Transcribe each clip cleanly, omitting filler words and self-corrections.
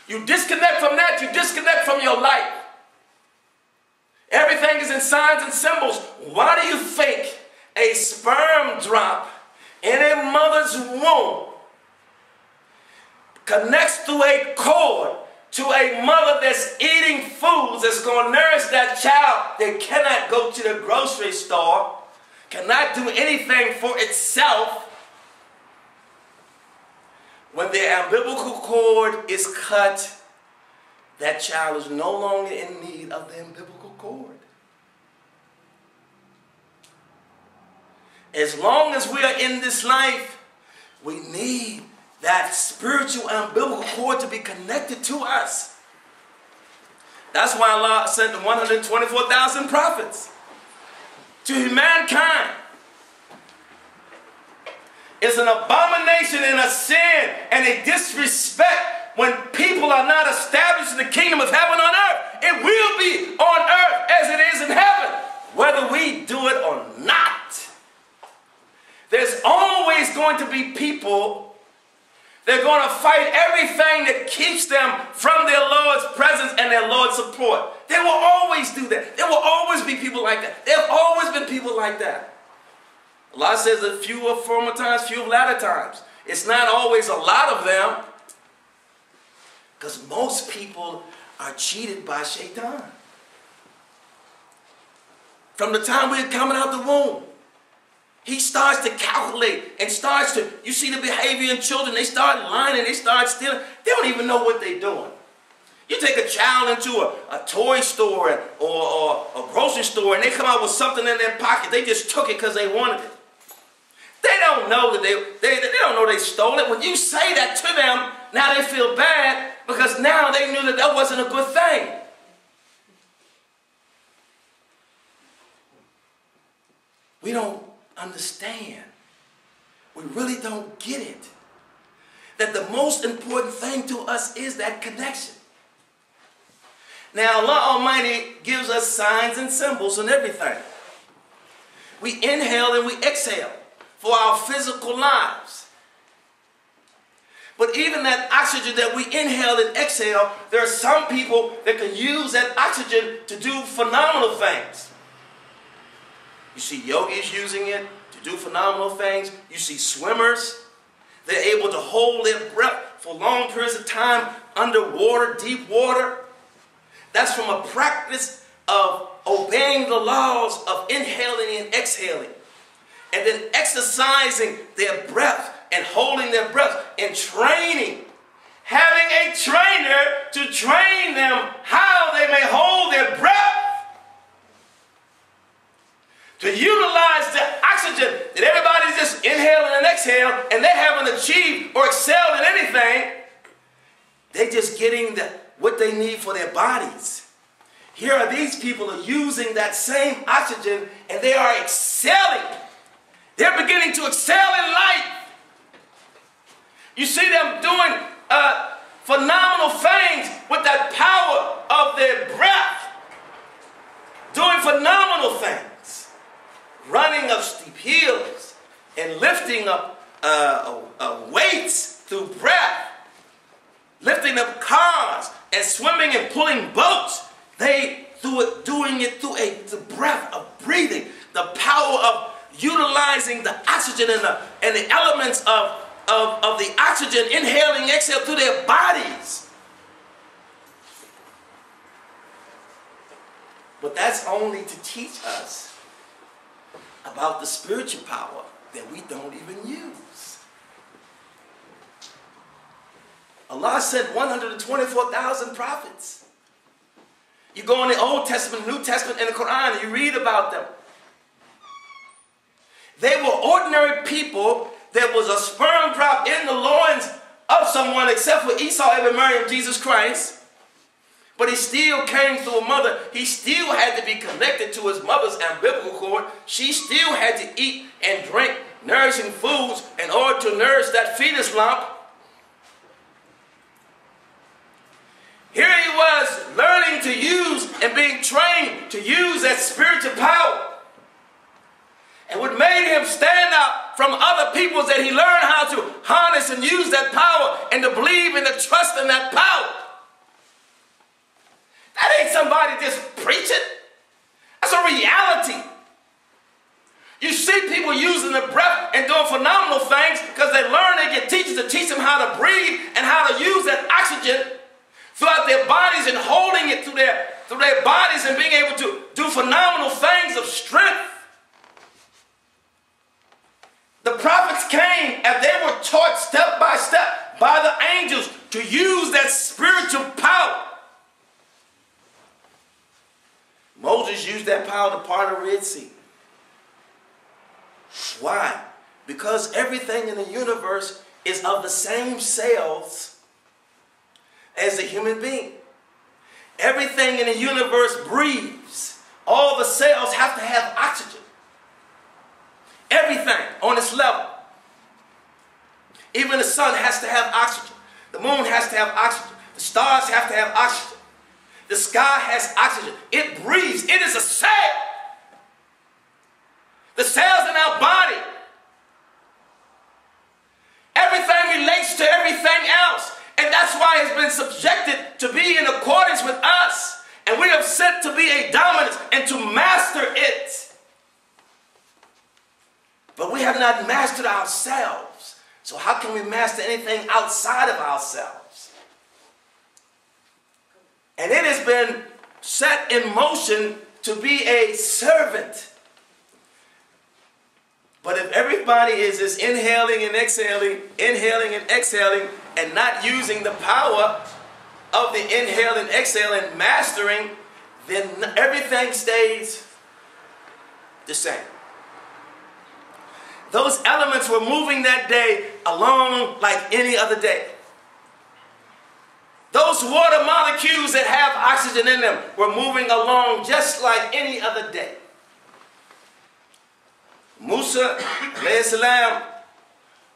You disconnect from that, you disconnect from your life. Everything is in signs and symbols. Why do you think a sperm drop in a mother's womb connects through a cord to a mother that's eating foods that's going to nourish that child that cannot go to the grocery store, cannot do anything for itself? When the umbilical cord is cut, that child is no longer in need of the umbilical cord. As long as we are in this life, we need that spiritual umbilical cord to be connected to us. That's why Allah sent the 124,000 prophets to mankind. It's an abomination and a sin and a disrespect when people are not established in the kingdom of heaven on earth. It will be on earth as it is in heaven, whether we do it or not. There's always going to be people that are going to fight everything that keeps them from their Lord's presence and their Lord's support. They will always do that. There will always be people like that. There have always been people like that. Allah says that few of former times, few of latter times. It's not always a lot of them, because most people are cheated by Shaitan. From the time we're coming out the womb, he starts to calculate and starts to, you see the behavior in children, they start lying, they start stealing. They don't even know what they're doing. You take a child into a toy store or a grocery store and they come out with something in their pocket. They just took it because they wanted it. They don't know that they don't know they stole it. When you say that to them, now they feel bad because now they knew that that wasn't a good thing. We don't understand. We really don't get it. That the most important thing to us is that connection. Now Allah Almighty gives us signs and symbols and everything. We inhale and we exhale for our physical lives. But even that oxygen that we inhale and exhale, there are some people that can use that oxygen to do phenomenal things. You see yogis using it to do phenomenal things. You see swimmers. They're able to hold their breath for long periods of time underwater, deep water. That's from a practice of obeying the laws of inhaling and exhaling. And then exercising their breath and holding their breath and training. Having a trainer to train them how they may hold their breath. To utilize the oxygen that everybody's just inhaling and exhaling and they haven't achieved or excelled in anything. They're just getting what they need for their bodies. Here are these people are using that same oxygen and they are excelling. They're beginning to excel in life. You see them doing phenomenal things with that power of their breath. Doing phenomenal things. Running up steep hills and lifting up weights through breath. Lifting up cars and swimming and pulling boats. They doing it through the breath of breathing. The power of utilizing the oxygen and the elements of the oxygen, inhaling, exhale through their bodies. But that's only to teach us about the spiritual power that we don't even use. Allah sent 124,000 prophets. You go in the Old Testament, New Testament, and the Quran, and you read about them. They were ordinary people. There was a sperm drop in the loins of someone except for Esau, ibn Maryam, Jesus Christ. But he still came through a mother. He still had to be connected to his mother's umbilical cord. She still had to eat and drink nourishing foods in order to nourish that fetus lump. Here he was learning to use and being trained to use that spiritual power. And what made him stand out from other people is that he learned how to harness and use that power and to believe and to trust in that power. teach them how to breathe and how to use that oxygen throughout their bodies and holding it through their bodies and being able to do phenomenal things of strength. The prophets came and they were taught step by step by the angels to use that spiritual power. Moses used that power to part the Red Sea. Why? Because everything in the universe is of the same cells as the human being. Everything in the universe breathes. All the cells have to have oxygen. Everything on its level. Even the sun has to have oxygen. The moon has to have oxygen. The stars have to have oxygen. The sky has oxygen. It breathes. It is a cell. The cells in our body. Everything relates to everything else. And that's why it's been subjected to be in accordance with us. And we are sent to be a dominance and to master it. But we have not mastered ourselves. So how can we master anything outside of ourselves? And it has been set in motion to be a servant. But if everybody is just inhaling and exhaling, and not using the power of the inhale and exhale and mastering, then everything stays the same. Those elements were moving that day along like any other day. Those water molecules that have oxygen in them were moving along just like any other day. Musa, alayhi salam,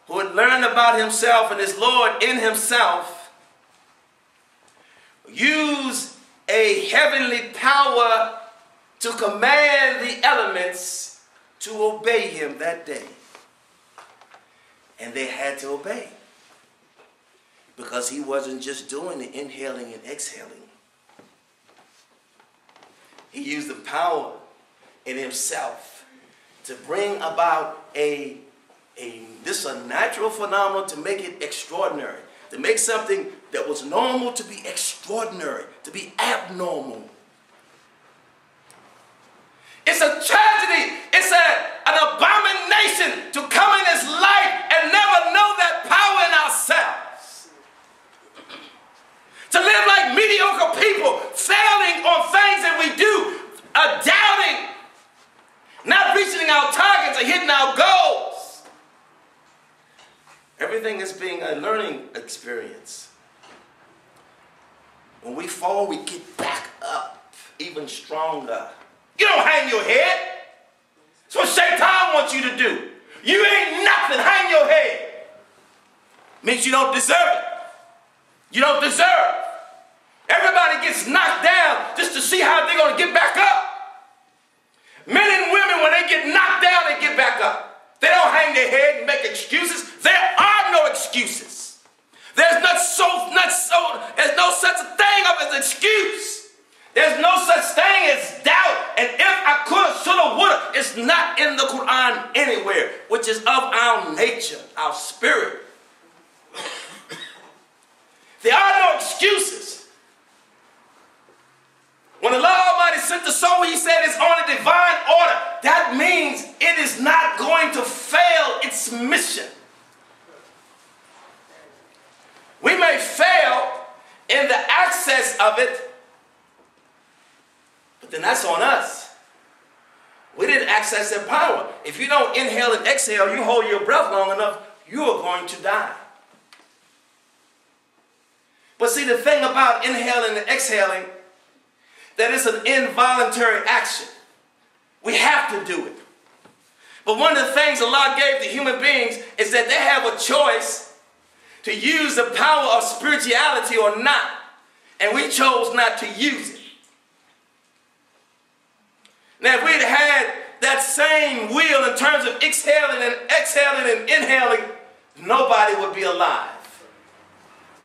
who had learned about himself and his Lord in himself, used a heavenly power to command the elements to obey him that day. And they had to obey. Because he wasn't just doing the inhaling and exhaling. He used the power in himself to bring about this natural phenomenon, to make it extraordinary. To make something that was normal to be extraordinary, to be abnormal. It's a tragedy. It's an abomination to come in this life and never know that power in ourselves. To live like mediocre people, failing on things that we do, doubting, not reaching our targets or hitting our goals. Everything is being a learning experience. When we fall, we get back up even stronger. You don't hang your head. That's what Shaitan wants you to do. You ain't nothing. Hang your head. Means you don't deserve it. You don't deserve. Everybody gets knocked down just to see how they're going to get back up. Men and women, when they get knocked down, they get back up. They don't hang their head and make excuses. There are no excuses. There's no such a thing of an excuse. There's no such thing as doubt. And if I coulda, shoulda, woulda, it's not in the Quran anywhere, which is of our nature, our spirit. There are no excuses. When Allah Almighty sent the soul, he said it's on a divine order. That means it is not going to fail its mission. We may fail in the access of it, but then that's on us. We didn't access that power. If you don't inhale and exhale, you hold your breath long enough, you are going to die. But see, the thing about inhaling and exhaling, that it's an involuntary action. We have to do it. But one of the things Allah gave to human beings is that they have a choice to use the power of spirituality or not. And we chose not to use it. Now, if we'd had that same will in terms of exhaling and inhaling, nobody would be alive.